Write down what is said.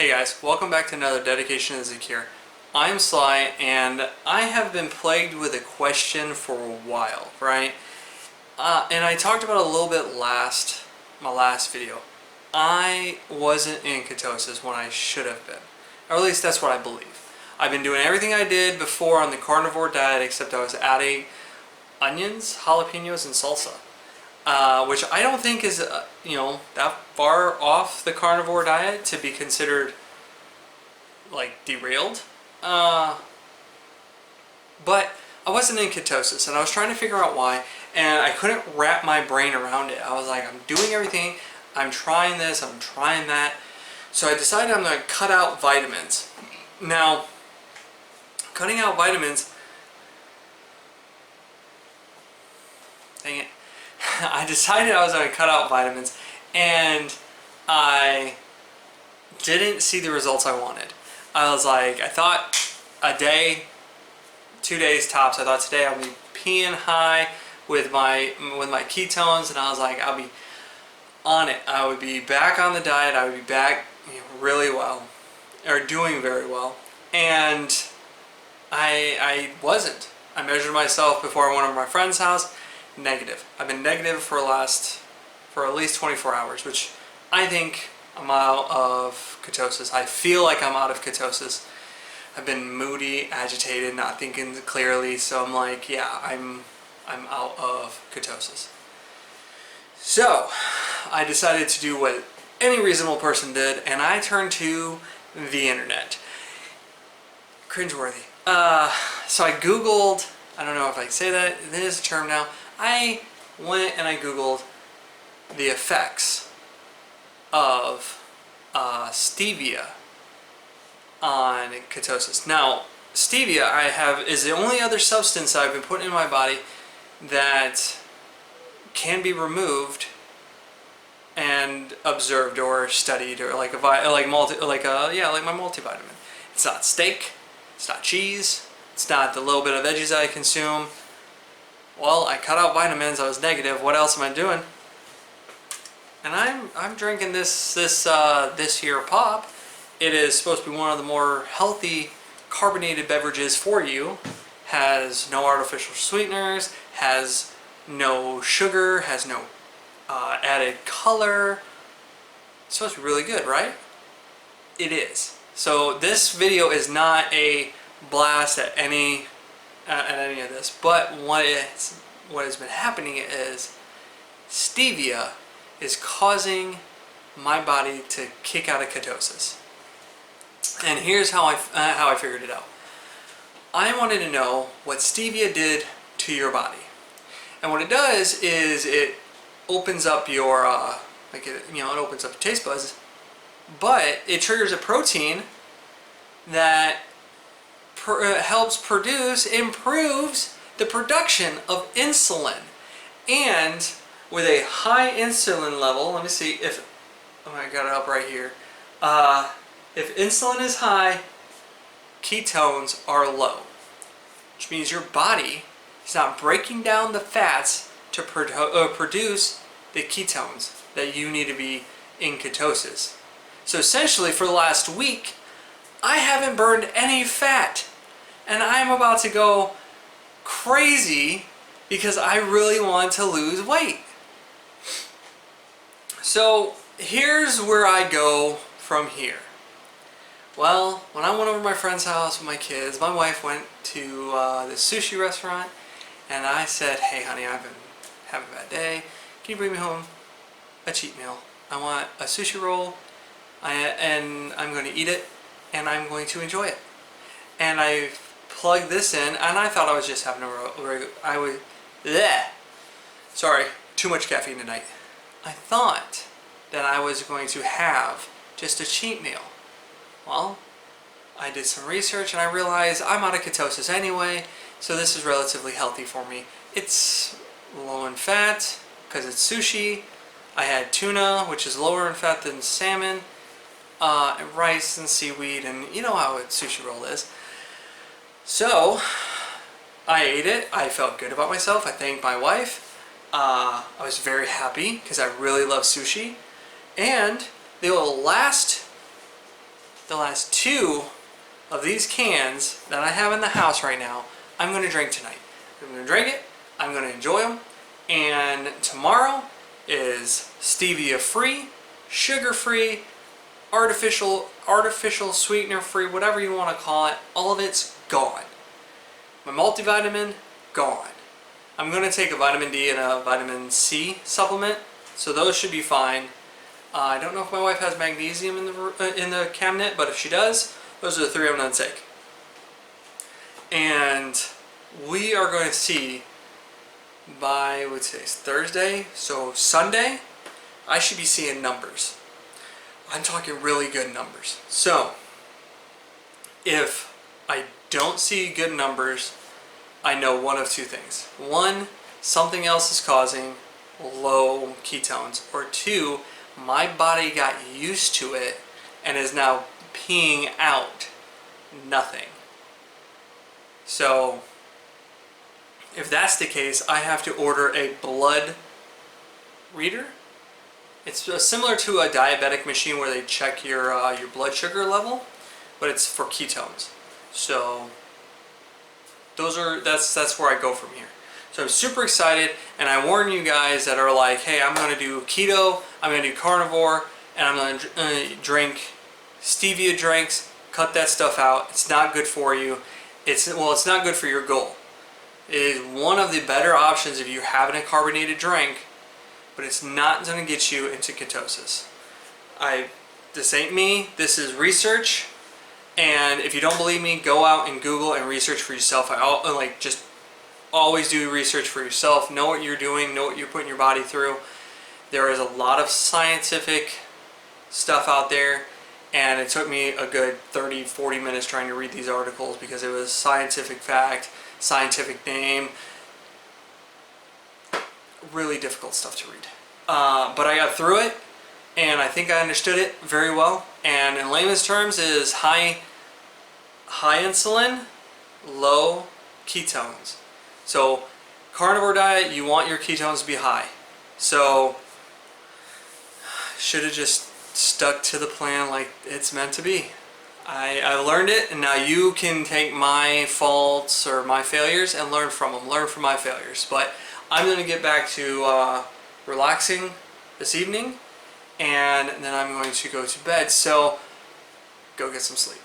Hey guys, welcome back to another Dedication to Zakir. I'm Sly, and I have been plagued with a question for a while, right? And I talked about it a little bit my last video. I wasn't in ketosis when I should have been. Or at least that's what I believe. I've been doing everything I did before on the carnivore diet, except I was adding onions, jalapenos, and salsa. Which I don't think is, that far off the carnivore diet to be considered, like, derailed. But I wasn't in ketosis, and I was trying to figure out why, and I couldn't wrap my brain around it. I was like, I'm doing everything, I'm trying this, I'm trying that. So I decided I'm going to cut out vitamins. Now, cutting out vitamins, dang it. I decided I was going to cut out vitamins, and I didn't see the results I wanted. I thought a day, 2 days tops. I thought today I'll be peeing high with my ketones, and I was like, I'll be on it. I would be back on the diet. I would be back really well, or doing very well. And I wasn't. I measured myself before I went over to my friend's house. Negative. I've been negative for at least 24 hours, which I think I'm out of ketosis. I feel like I'm out of ketosis. I've been moody, agitated, not thinking clearly, so I'm like, yeah, I'm out of ketosis. So I decided to do what any reasonable person did, and I turned to the internet. Cringeworthy. So I Googled, I don't know if I can say that, it is a term now. I went and I Googled the effects of Stevia on ketosis. Now, Stevia is the only other substance I've been putting in my body that can be removed and observed or studied, or like my multivitamin. It's not steak, it's not cheese, it's not the little bit of veggies that I consume. Well, I cut out vitamins. I was negative. What else am I doing? And I'm drinking this here pop. It is supposed to be one of the more healthy carbonated beverages for you. Has no artificial sweeteners. Has no sugar. Has no added color. It's supposed to be really good, right? It is. So this video is not a blast at any of this, but what has been happening is Stevia is causing my body to kick out of ketosis. And here's how I figured it out. I wanted to know what Stevia did to your body, and what it does is it opens up your it opens up your taste buds, but it triggers a protein that improves the production of insulin. And with a high insulin level, let me see if, I got it up right here. If insulin is high, ketones are low, which means your body is not breaking down the fats to produce the ketones that you need to be in ketosis. So essentially, for the last week, I haven't burned any fat, and I'm about to go crazy because I really want to lose weight. So here's where I go from here. Well, when I went over to my friend's house with my kids, my wife went to this sushi restaurant, and I said, hey honey, I've been having a bad day. Can you bring me home a cheat meal? I want a sushi roll, and I'm going to eat it, and I'm going to enjoy it. And I plugged this in, and I thought I was just having sorry, too much caffeine tonight. I thought that I was going to have just a cheat meal. Well, I did some research, and I realized I'm out of ketosis anyway, so this is relatively healthy for me. It's low in fat because it's sushi. I had tuna, which is lower in fat than salmon. And rice and seaweed, and you know how a sushi roll is. So I ate it. I felt good about myself. I thanked my wife. I was very happy because I really love sushi. And the last the last 2 of these cans that I have in the house right now, I'm going to drink tonight. I'm going to drink it, I'm going to enjoy them, and tomorrow is stevia free, sugar free, artificial sweetener free, whatever you want to call it. All of it's gone. My multivitamin, gone. I'm going to take a vitamin D and a vitamin C supplement, so those should be fine. I don't know if my wife has magnesium in the cabinet, but if she does, those are the 3 I'm going to take. And we are going to see by, what's today's Thursday, so Sunday, I should be seeing numbers. I'm talking really good numbers. So, if I don't see good numbers, I know one of 2 things. 1, something else is causing low ketones, or 2, my body got used to it and is now peeing out nothing. So if that's the case, I have to order a blood reader. It's similar to a diabetic machine where they check your blood sugar level, but it's for ketones. So that's where I go from here. So I'm super excited, and I warn you guys that are like, hey, I'm going to do keto, I'm going to do carnivore, and I'm going to drink stevia drinks. Cut that stuff out. It's not good for you. It's not good for your goal. It is one of the better options if you're having a carbonated drink, but it's not going to get you into ketosis. This ain't me. This is research, and if you don't believe me, go out and Google and research for yourself. Just always do research for yourself. Know what you're doing. Know what you're putting your body through. There is a lot of scientific stuff out there, and it took me a good 30-40 minutes trying to read these articles because it was scientific fact, scientific name, really difficult stuff to read. But I got through it, and I think I understood it very well. And in layman's terms, is high insulin, low ketones. So carnivore diet, you want your ketones to be high. So should have just stuck to the plan like it's meant to be. I learned it, and now you can take my faults or my failures and learn from them. Learn from my failures. But I'm going to get back to relaxing this evening, and then I'm going to go to bed. So go get some sleep.